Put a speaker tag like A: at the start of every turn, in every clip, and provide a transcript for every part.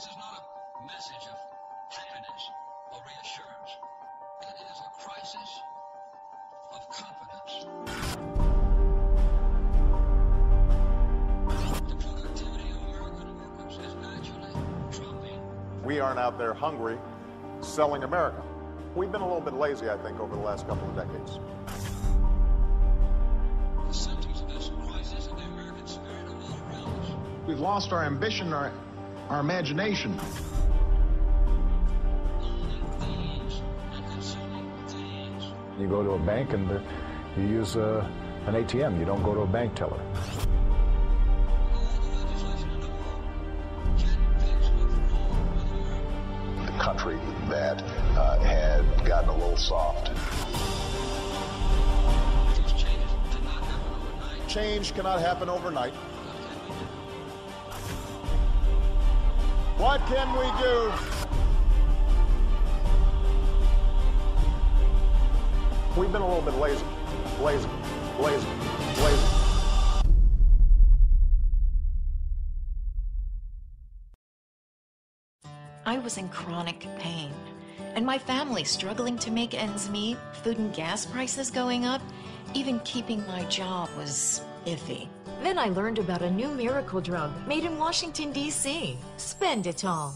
A: This is not a message of happiness or reassurance. It is a crisis of confidence. The productivity of American workers is naturally dropping.
B: We aren't out there hungry, selling America. We've been a little bit lazy, I think, over the last couple of decades.
A: The symptoms of this crisis of the American spirit are all around us.
C: We've lost our ambition, our imagination.
A: Things and consuming things.
D: You go to a bank and you use an ATM. You don't go to a bank teller.
A: All the legislation in the world can't fix what's wrong with America.
E: The country that had gotten a little soft.
A: These changes did not happen overnight.
B: Change cannot happen overnight. What can we do? We've been a little bit lazy. Lazy.
F: I was in chronic pain, and my family struggling to make ends meet, food and gas prices going up, even keeping my job was iffy. Then I learned about a new miracle drug made in Washington, D.C., Spenditol.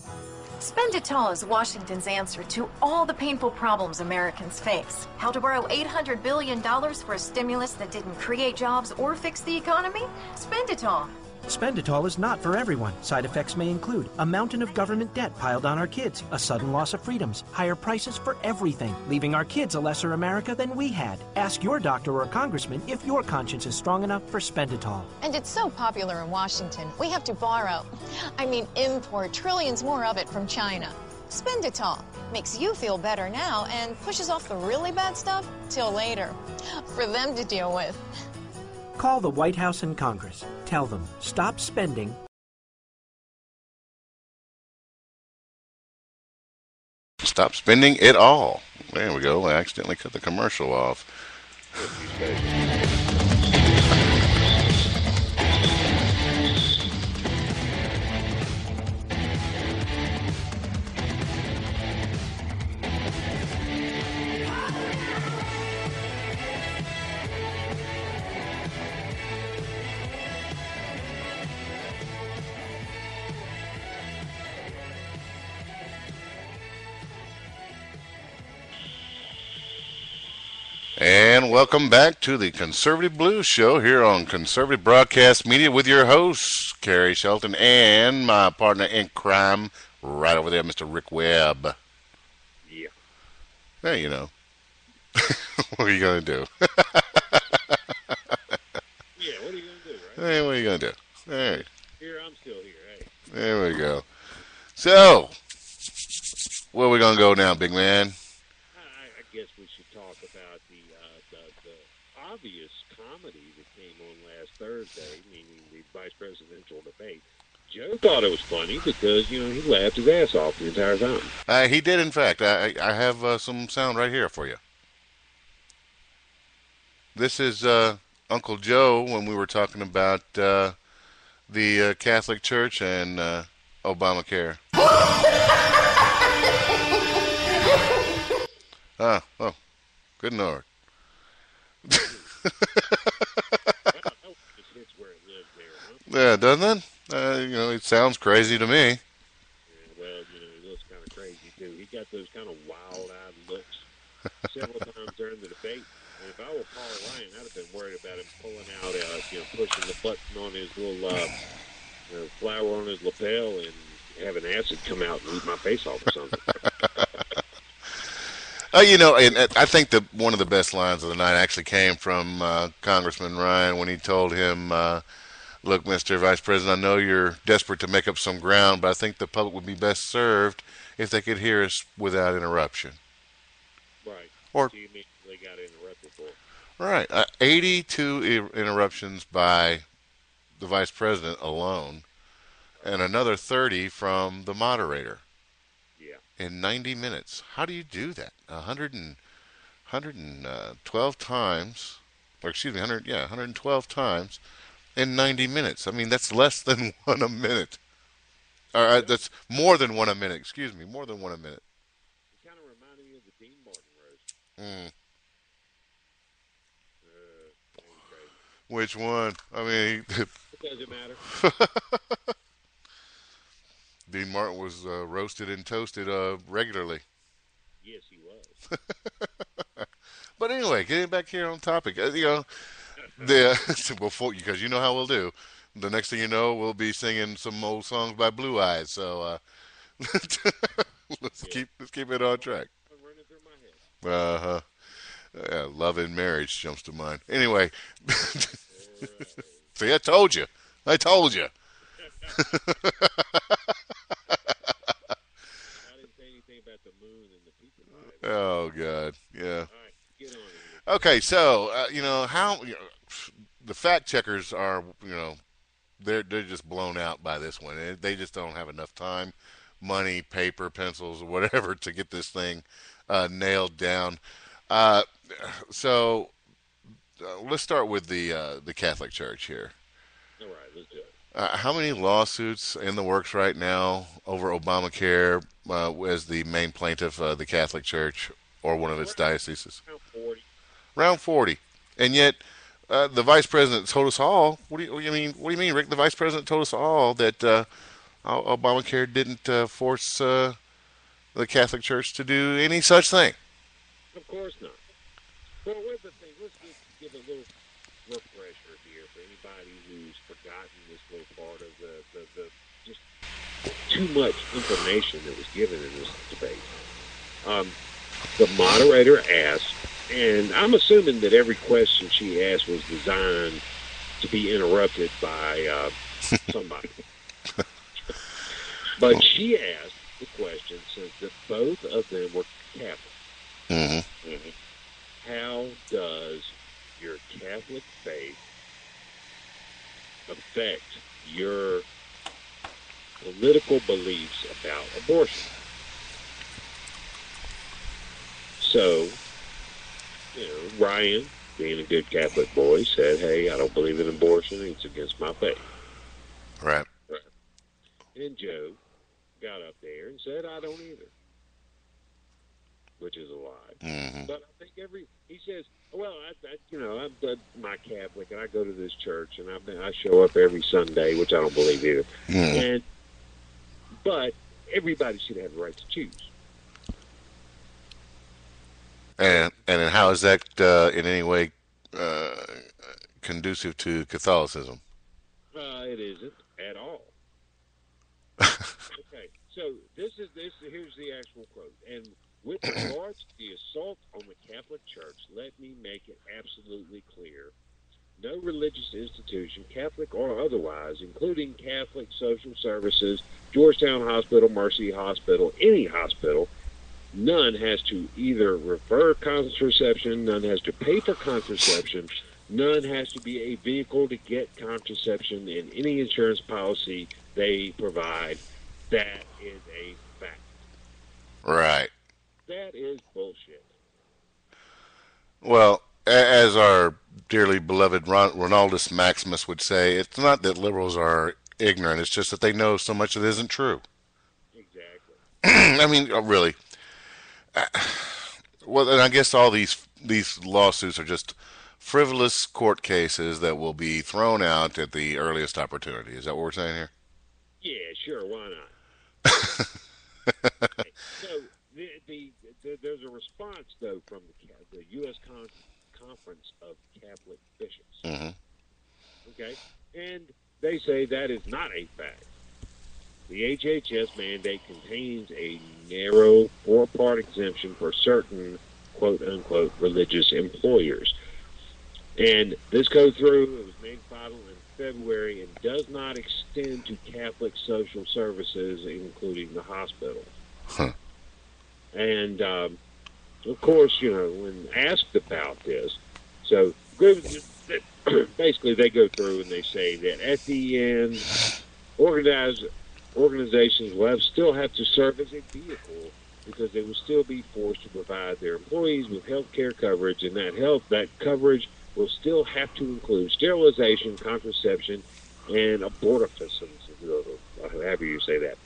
F: Spenditol is Washington's answer to all the painful problems Americans face. How to borrow $800 billion for a stimulus that didn't create jobs or fix the economy? Spenditol.
G: Spenditol is not for everyone. Side effects may include a mountain of government debt piled on our kids, a sudden loss of freedoms, higher prices for everything, leaving our kids a lesser America than we had. Ask your doctor or congressman if your conscience is strong enough for Spenditol.
H: And it's so popular in Washington, we have to import trillions more of it from China. Spenditol makes you feel better now and pushes off the really bad stuff till later, for them to deal with.
G: Call the White House and Congress. Tell them, stop spending.
I: Stop spending it all. There we go. I accidentally cut the commercial off. And welcome back to the Conservative Blues Show here on Conservative Broadcast Media with your hosts, Carrie Shelton, and my partner in crime right over there, Mr. Rick Webb.
J: Yeah.
I: Hey, you know. What are you going to do?
J: Yeah, what are you going to do, right?
I: Hey, what are you going to do? Hey.
J: Here, I'm still here, hey.
I: There we go. So, where are we going to go now, big man?
J: I guess we should talk about the obvious comedy that came on last Thursday, meaning the vice presidential debate. Joe thought it was funny because, you know, he laughed his ass off the entire time.
I: He did, in fact. I have some sound right here for you. This is Uncle Joe when we were talking about the Catholic Church and Obamacare. Oh, good Lord. Yeah, doesn't it? You know, it sounds crazy to me.
J: Yeah, well, you know, he looks kind of crazy, too. He got those kind of wild-eyed looks several times during the debate. And if I were Paul Ryan, I'd have been worried about him pulling out, pushing the button on his little flower on his lapel and having acid come out and eat my face off or something.
I: You know, and I think that one of the best lines of the night actually came from Congressman Ryan when he told him, look, Mr. Vice President, I know you're desperate to make up some ground, but I think the public would be best served if they could hear us without interruption.
J: Right.
I: Or,
J: so you mean they got interrupted for?
I: Right. 82 interruptions by the Vice President alone, and another 30 from the moderator. In 90 minutes. How do you do that? 112 times, or excuse me, 112 times in 90 minutes. I mean, that's less than one a minute. That's more than one a minute. Excuse me, more than one a minute.
J: It kind of reminded me of the Dean Martin roast.
I: Which one? I mean,
J: it doesn't matter.
I: Dean Martin was roasted and toasted regularly.
J: Yes, he was.
I: But anyway, getting back here on topic, before, because you know how we'll do. The next thing you know, we'll be singing some old songs by Blue Eyes. So let's keep it on track.
J: Running through my head.
I: Yeah, love and marriage jumps to mind. Anyway, see, I told you.
J: I didn't say anything about the moon and the people.
I: Oh God, yeah.
J: All right, get on it.
I: Okay, so how the fact checkers are, they're just blown out by this one. They just don't have enough time, money, paper, pencils, or whatever to get this thing nailed down. So let's start with the Catholic Church here.
J: All right, let's do it.
I: How many lawsuits in the works right now over Obamacare as the main plaintiff, the Catholic Church or one of its dioceses?
J: Around 40.
I: Around 40, and yet. The vice president told us all. What do you mean? What do you mean, Rick? The vice president told us all that Obamacare didn't force the Catholic Church to do any such thing.
J: Of course not. Well, with the thing, let's give a little refresher here for anybody who's forgotten this little part of the just too much information that was given in this debate. The moderator asked. And I'm assuming that every question she asked was designed to be interrupted by somebody. But she asked the question, since that both of them were Catholic.
I: Mm-hmm.
J: How does your Catholic faith affect your political beliefs about abortion? So, Ryan, being a good Catholic boy, said, hey, I don't believe in abortion. It's against my faith.
I: Right.
J: And Joe got up there and said, I don't either. Which is a lie.
I: Mm-hmm.
J: But I think he says, well, I'm my Catholic, and I go to this church, and I show up every Sunday, which I don't believe either.
I: Mm-hmm.
J: But everybody should have the right to choose.
I: And how is that in any way conducive to Catholicism?
J: It isn't at all. Okay, so here's the actual quote. And with regards to the assault on the Catholic Church, let me make it absolutely clear. No religious institution, Catholic or otherwise, including Catholic Social Services, Georgetown Hospital, Mercy Hospital, any hospital, none has to either refer contraception, none has to pay for contraception, none has to be a vehicle to get contraception in any insurance policy they provide. That is a fact.
I: Right.
J: That is bullshit.
I: Well, as our dearly beloved Ronaldus Maximus would say, it's not that liberals are ignorant, it's just that they know so much that isn't true.
J: Exactly.
I: I mean, really. Well, and I guess all these lawsuits are just frivolous court cases that will be thrown out at the earliest opportunity. Is that what we're saying here?
J: Yeah, sure. Why not? Okay. So there's a response though from the U.S. Conference of Catholic Bishops.
I: Mm-hmm.
J: Okay, and they say that is not a fact. The HHS mandate contains a narrow 4-part exemption for certain quote-unquote religious employers. And this goes through, it was made final in February, and does not extend to Catholic social services, including the hospital.
I: Huh.
J: And, of course, when asked about this, so basically they go through and they say that at the end, organizations will still have to serve as a vehicle because they will still be forced to provide their employees with health care coverage, and that coverage will still have to include sterilization, contraception, and abortifacients, however you say that.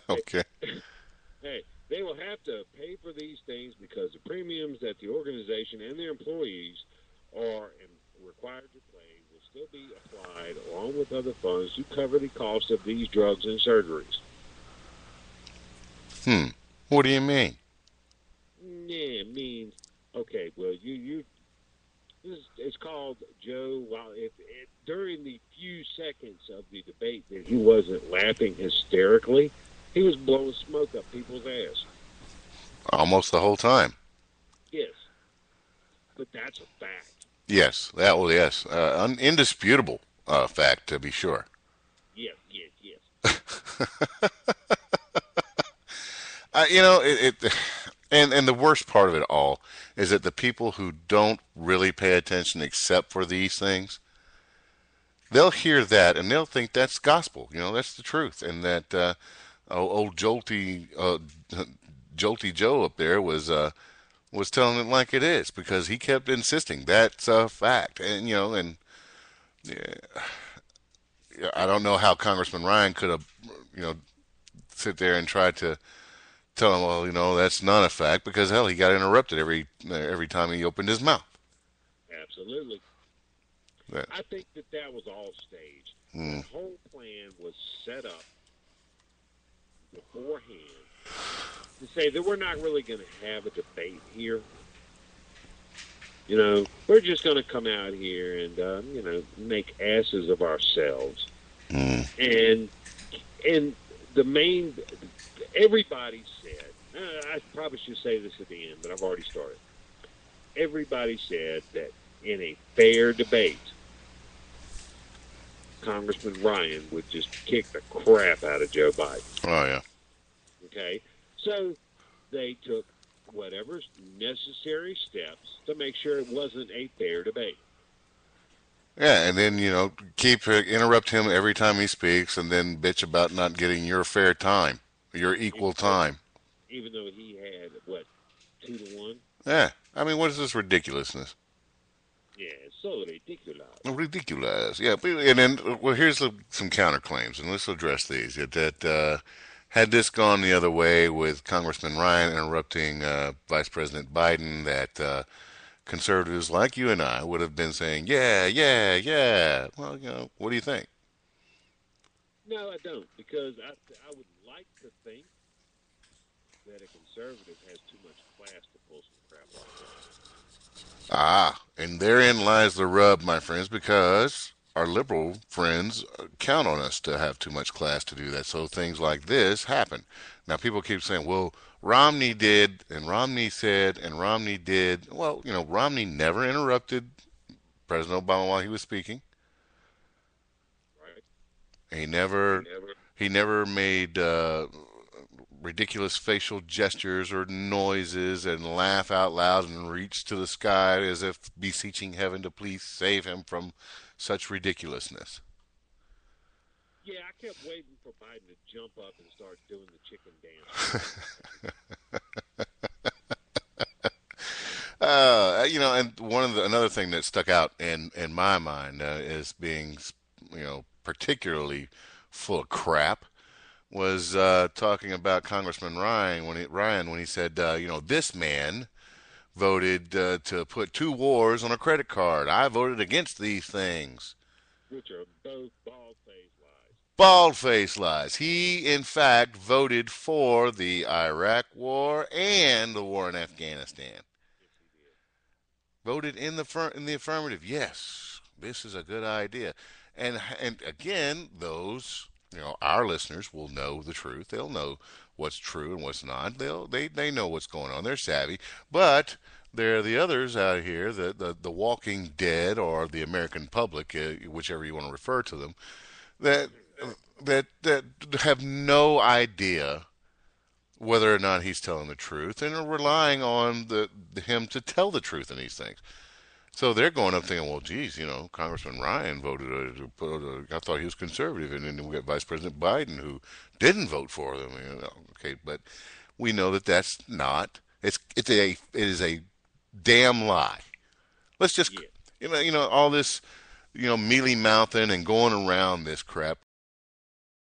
I: Okay.
J: Hey, they will have to pay for these things because the premiums that the organization and their employees are required to pay will still be applied along with other funds to cover the cost of these drugs and surgeries.
I: What do you mean?
J: Yeah, it means okay. Well, it's called Joe. While if during the few seconds of the debate that he wasn't laughing hysterically, he was blowing smoke up people's ass.
I: Almost the whole time.
J: Yes, but that's a fact.
I: Yes, that was yes, indisputable fact to be sure.
J: Yes, yes, yes.
I: You know, and the worst part of it all is that the people who don't really pay attention except for these things, they'll hear that and they'll think that's gospel. You know, that's the truth, and that old Jolty Joe up there was telling it like it is because he kept insisting that's a fact, and you know, and yeah, I don't know how Congressman Ryan could have, you know, sit there and try to tell him, well, you know, that's not a fact because hell, he got interrupted every time he opened his mouth.
J: Absolutely.
I: That,
J: I think that was all staged. The whole plan was set up beforehand to say that we're not really going to have a debate here. You know, we're just going to come out here and, you know, make asses of ourselves. And the main, everybody said, I probably should say this at the end, but I've already started. Everybody said that in a fair debate, Congressman Ryan would just kick the crap out of Joe Biden.
I: oh yeah.
J: Okay? So they took whatever necessary steps to make sure it wasn't a fair debate.
I: Yeah, and then, you know, interrupt him every time he speaks and then bitch about not getting your fair time, your equal time.
J: Even though he had, 2-1?
I: Yeah. I mean, what is this ridiculousness?
J: Yeah, it's so ridiculous.
I: Ridiculous. Yeah, and then, well, here's some counterclaims, and let's address these. That had this gone the other way with Congressman Ryan interrupting Vice President Biden, that conservatives like you and I would have been saying, yeah, yeah, yeah. Well, you know, what do you think?
J: No, I don't, because I would like to think that a conservative has too much class to pull some crap like that.
I: Ah, and therein lies the rub, my friends, because our liberal friends count on us to have too much class to do that. So things like this happen. Now, people keep saying, well, Romney did, and Romney said, and Romney did. Well, you know, Romney never interrupted President Obama while he was speaking.
J: Right.
I: He never made ridiculous facial gestures or noises and laugh out loud and reach to the sky as if beseeching heaven to please save him from such ridiculousness.
J: Yeah, I kept waiting for Biden to jump up and start doing the chicken dance.
I: You know, and another thing that stuck out in my mind as being, you know, particularly full of crap was talking about Congressman Ryan when he said, you know, this man voted to put 2 wars on a credit card. I voted against these things.
J: Which are both bald-faced lies.
I: Bald-faced lies. He, in fact, voted for the Iraq War and the war in Afghanistan.
J: Yes, he did.
I: Voted in the affirmative. Yes, this is a good idea. And again, those, you know, our listeners will know the truth. They'll know what's true and what's not. They know what's going on. They're savvy. But there are the others out here, the walking dead or the American public, whichever you want to refer to them, that have no idea whether or not he's telling the truth and are relying on him to tell the truth in these things. So they're going up thinking, well, geez, you know, Congressman Ryan voted, I thought he was conservative, and then we got Vice President Biden who didn't vote for them. You know, okay, but we know that that's not. It is a damn lie. Let's just, you know, all this, you know, mealy mouthing and going around this crap.